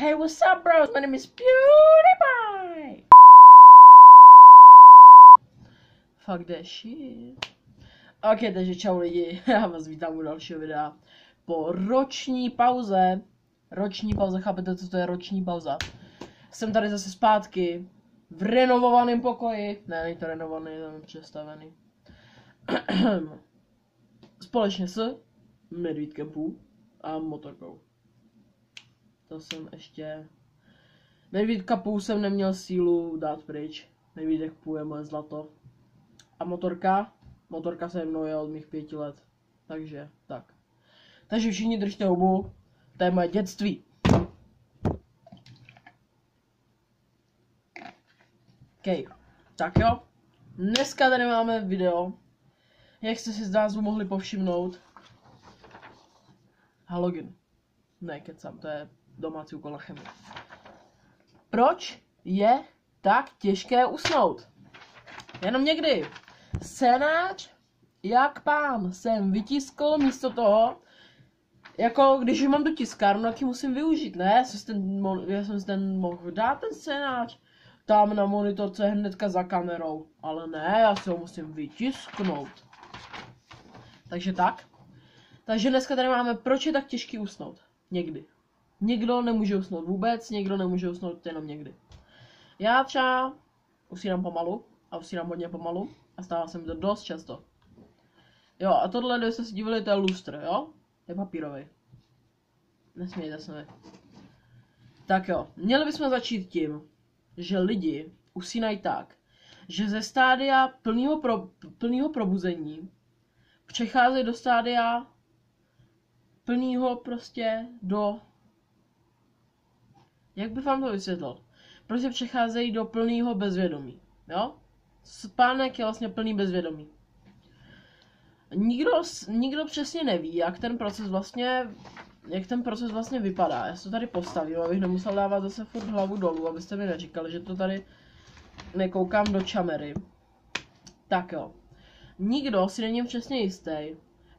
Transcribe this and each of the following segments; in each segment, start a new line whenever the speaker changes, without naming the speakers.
Hey, what's up, bros? My name is PewDiePie. Fuck that shit. Ok, takže čau lidi, já vás vítám u dalšího videa. Po roční pauze. Roční pauze, chápete, co to je roční pauza? Jsem tady zase zpátky. V renovovaném pokoji. Ne, není to renovovaný, je přestavený. Společně s Medvídkem Pů a motorkou. To jsem ještě... Medvídka Pů jsem neměl sílu dát pryč. Medvídek Pů je moje zlato. A motorka se mnou je od mých 5 let. Takže, tak. Takže všichni držte hubu. To je moje dětství. OK. Tak jo. Dneska tady máme video. Jak jste si z názvu mohli povšimnout. Halogen. Ne, kecam, to je domácí úkol na chemii. Proč je tak těžké usnout? Jenom někdy. Scénář, jak pán, jsem vytiskl místo toho, jako když mám tu tiskárnu, tak ji musím využít, ne? Já jsem si ten mohl dát ten scénář tam na monitorce hnedka za kamerou, ale ne, já si ho musím vytisknout. Takže tak. Takže dneska tady máme, proč je tak těžký usnout. Někdy. Někdo nemůže usnout vůbec, někdo nemůže usnout jenom někdy. Já třeba usínám pomalu a usínám hodně pomalu a stává se mi to dost často. Jo, a tohle, když jste se divili, to je lustr, jo? Je papírový. Nesmějte se mi. Tak jo, měli bychom začít tím, že lidi usínají tak, že ze stádia plného probuzení přecházejí do stádia plného prostě do... Jak bych vám to vysvětlil? Prostě přecházejí do plného bezvědomí, jo? Spánek je vlastně plný bezvědomí. Nikdo přesně neví, jak ten proces vlastně vypadá. Já se to tady postavím, abych nemusel dávat zase furt hlavu dolů, abyste mi neříkali, že to tady nekoukám do čamery. Tak jo. Nikdo si není přesně jistý,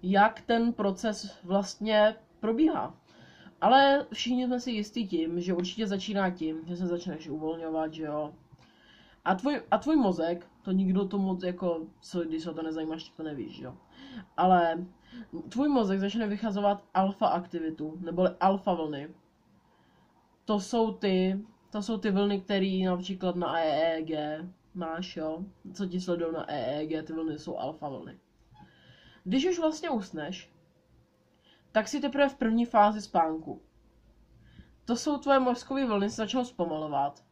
jak ten proces vlastně probíhá. Ale všichni jsme si jistí tím, že určitě začíná tím, že se začneš uvolňovat, že jo. A tvůj mozek, to nikdo to moc jako, když se o to nezajímáš, tak to nevíš, jo. Ale tvůj mozek začne vychazovat alfa aktivitu, neboli alfa vlny. To jsou ty vlny, které například na EEG máš, jo. Co ti sledují na EEG, ty vlny jsou alfa vlny. Když už vlastně usneš, tak si teprve v první fázi spánku. To jsou tvoje mozkové vlny, se začnou zpomalovat.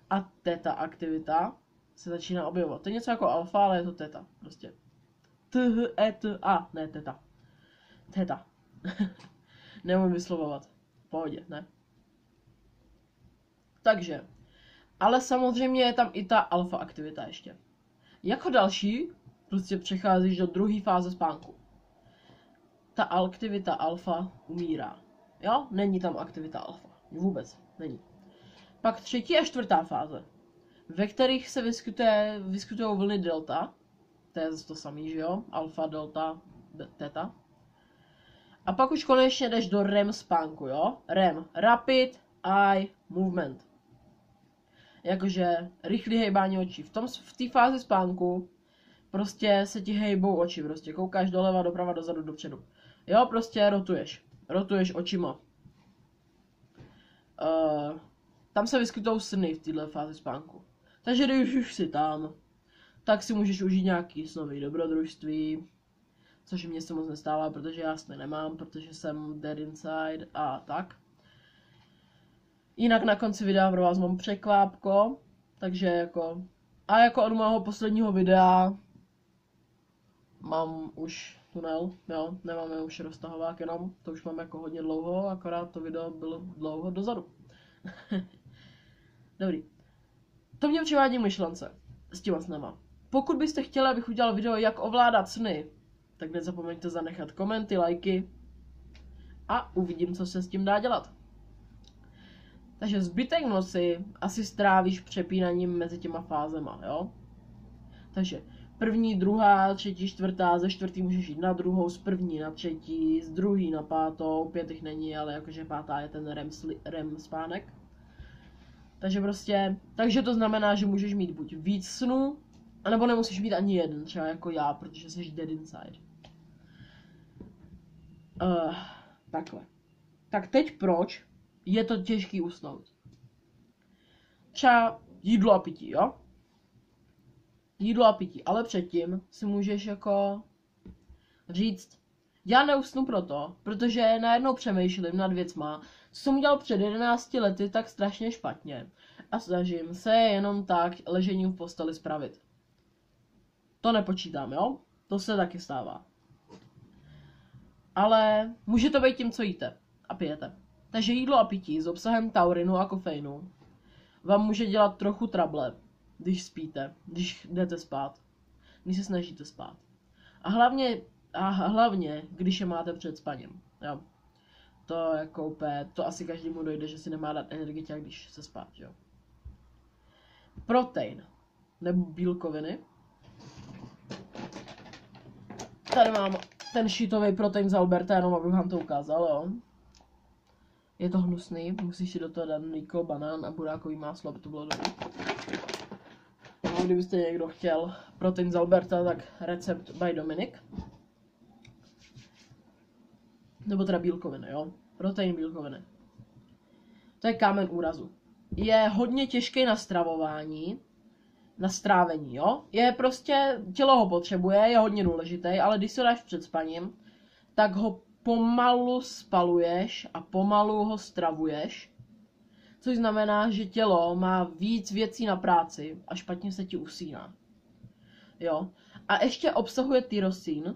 A teta aktivita se začíná objevovat. To je něco jako alfa, ale je to teta. Prostě. T-E-T-A, ne teta. Teta. Neumím vyslovovat. V pohodě, ne? Takže. Ale samozřejmě je tam i ta alfa aktivita ještě. Jako další, prostě přecházíš do druhé fáze spánku. Ta aktivita alfa umírá. Jo? Není tam aktivita alfa. Vůbec. Není. Pak třetí a čtvrtá fáze, ve kterých se vyskytují vlny delta. To je to samý, že jo? Alfa, delta, theta. A pak už konečně jdeš do REM spánku, jo? REM. Rapid Eye Movement. Jakože rychlý hejbání očí. V té fázi spánku prostě se ti hejbou oči. Prostě koukáš doleva, doprava, dozadu, dopředu. Jo, prostě rotuješ. Rotuješ očima. Tam se vyskytují sny v této fázi spánku. Takže když už jsi tam, tak si můžeš užít nějaký snový dobrodružství. Což mě se moc nestává, protože já sny nemám, protože jsem dead inside a tak. Jinak na konci videa pro vás mám překvápko. Takže jako... A jako od mého posledního videa mám už tunel, jo, nemáme už roztahovák jenom, to už mám jako hodně dlouho, akorát to video bylo dlouho dozadu. Dobrý. To mě přivádí myšlence s těma snama. Pokud byste chtěli, abych udělal video, jak ovládat sny, tak nezapomeňte zanechat komenty, lajky a uvidím, co se s tím dá dělat. Takže zbytek noci asi strávíš přepínaním mezi těma fázema, jo? Takže první, druhá, třetí, čtvrtá, ze čtvrtý můžeš jít na druhou, z první na třetí, z druhý na pátou, 5 jich není, ale jakože pátá je ten REM spánek. Takže prostě, takže to znamená, že můžeš mít buď víc snů, anebo nemusíš mít ani jeden, třeba jako já, protože jsi dead inside. Takhle. Tak teď proč je to těžký usnout? Třeba jídlo a pití, jo? Jídlo a pití, ale předtím si můžeš jako říct, já neusnu protože najednou přemýšlím nad věcma, co jsem udělal před 11 lety tak strašně špatně a snažím se jenom tak ležením v posteli spravit. To nepočítám, jo? To se taky stává. Ale může to být tím, co jíte a pijete. Takže jídlo a pití s obsahem taurinu a kofeinu vám může dělat trochu trable, když spíte, když jdete spát, když se snažíte spát. A hlavně, když je máte před spaním. Jo. To jako úplně, to asi každému dojde, že si nemá dát energetika, když se spát, jo. Protein nebo bílkoviny. Tady mám ten šitový protein z Alberta, jenom abych vám to ukázal, jo. Je to hnusný, musíš si do toho dát mlíko, banán a burákový máslo, aby to bylo dobrý. No, kdybyste někdo chtěl protein z Alberta, tak recept by Dominic. Nebo teda bílkoviny, jo. Protein, bílkoviny. To je kámen úrazu. Je hodně těžký na stravování, na strávení, jo. Je prostě, tělo ho potřebuje, je hodně důležitý, ale když se dáš před spaním, tak ho pomalu spaluješ a pomalu ho stravuješ. Což znamená, že tělo má víc věcí na práci a špatně se ti usíná. Jo. A ještě obsahuje tyrosin,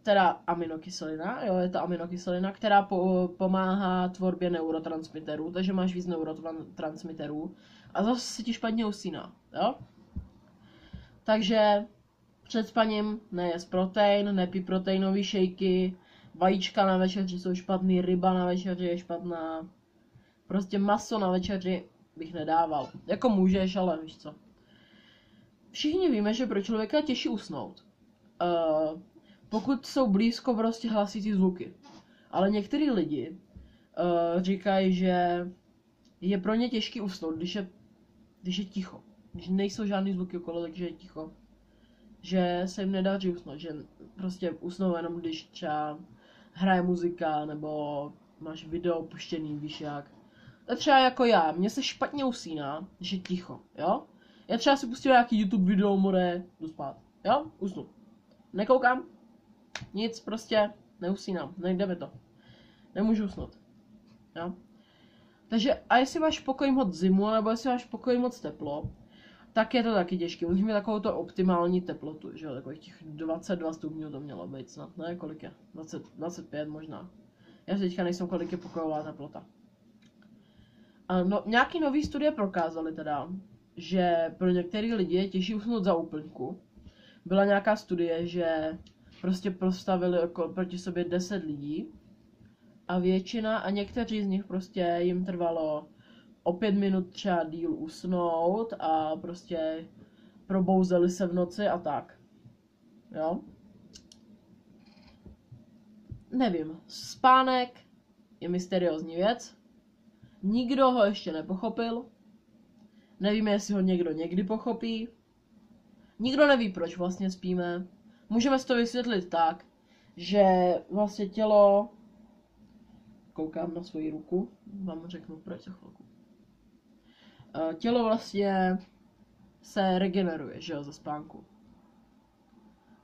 teda aminokyselina, jo, je to aminokyselina, která pomáhá tvorbě neurotransmiterů, takže máš víc neurotransmiterů a zase se ti špatně usíná, jo. Takže před spaním nejes protein, nepij proteinový šejky, vajíčka na večeři jsou špatný, ryba na večeři je špatná, prostě maso na večeři bych nedával. Jako můžeš, ale víš co. Všichni víme, že pro člověka je těžší usnout. Pokud jsou blízko prostě hlasitý zvuky. Ale některý lidi říkají, že je pro ně těžký usnout, když je ticho. Když nejsou žádný zvuky okolo, takže je ticho. Že se jim nedaří usnout, že prostě usnou jenom když třeba hraje muzika, nebo máš video puštěný, víš jak. To je třeba jako já, mně se špatně usíná, když je ticho, jo. Já třeba si pustím nějaký YouTube video, more, jdu spát, jo, usnu. Nekoukám, nic, prostě neusínám, nejde mi to. Nemůžu usnout, jo. Takže a jestli máš pokoj moc zimu, nebo jestli máš pokoj moc teplo, tak je to taky těžké. Musíme takovou to optimální teplotu, že jo, takových těch 22 stupňů to mělo být snad, ne, kolik je? 20, 25 možná. Já teďka nejsem, kolik je pokojová teplota. A no, nějaký nový studie prokázaly teda, že pro některý lidi je těžší usnout za úplňku. Byla nějaká studie, že prostě postavili proti sobě 10 lidí a většina a někteří z nich prostě jim trvalo o 5 minut třeba díl usnout a prostě probouzeli se v noci a tak. Jo? Nevím, spánek je mysteriózní věc. Nikdo ho ještě nepochopil. Nevíme, jestli ho někdo někdy pochopí. Nikdo neví, proč vlastně spíme. Můžeme si to vysvětlit tak, že vlastně tělo... Koukám na svoji ruku, vám řeknu proč za chvilku. Tělo vlastně se regeneruje, že jo, ze spánku.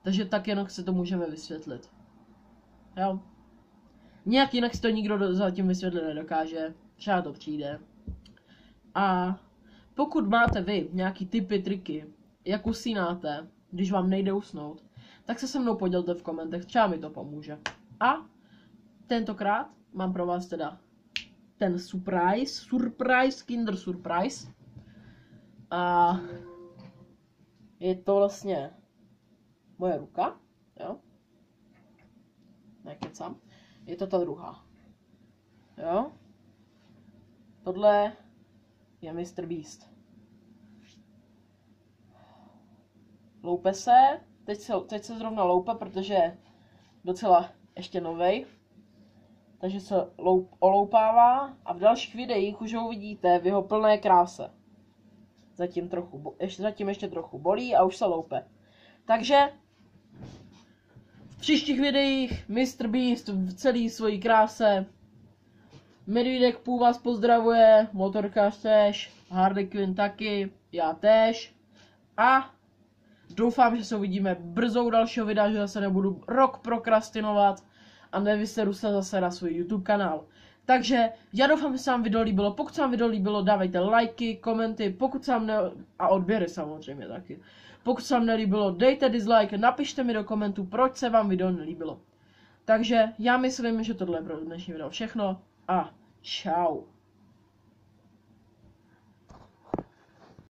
Takže tak jenom se to můžeme vysvětlit. Jo. Nějak jinak si to nikdo zatím vysvětlit nedokáže. Třeba to přijde. A pokud máte vy nějaký tipy, triky, jak usínáte, když vám nejde usnout, tak se mnou podělte v komentech, třeba mi to pomůže. A tentokrát mám pro vás teda ten surprise, kinder surprise. A je to vlastně moje ruka, jo. Nekecám. Je to ta druhá. Jo. Tohle je Mr. Beast. loupe se. Teď se zrovna loupe, protože je docela ještě novej. Takže se oloupává a v dalších videích už ho uvidíte v jeho plné kráse. Zatím ještě trochu bolí a už se loupe. Takže v příštích videích MrBeast v celé svojí kráse. Medvídek Pů vás pozdravuje, Motorkář též, Harley Quinn taky, já též. A doufám, že se uvidíme brzo u dalšího videa, že zase nebudu rok prokrastinovat a nevyseru se zase na svůj YouTube kanál. Takže já doufám, že se vám video líbilo. Pokud se vám video líbilo, dávejte lajky, komenty, pokud se vám a odběry samozřejmě taky. Pokud se vám nelíbilo, dejte dislike, napište mi do komentů, proč se vám video nelíbilo. Takže já myslím, že tohle je pro dnešní video všechno a čau.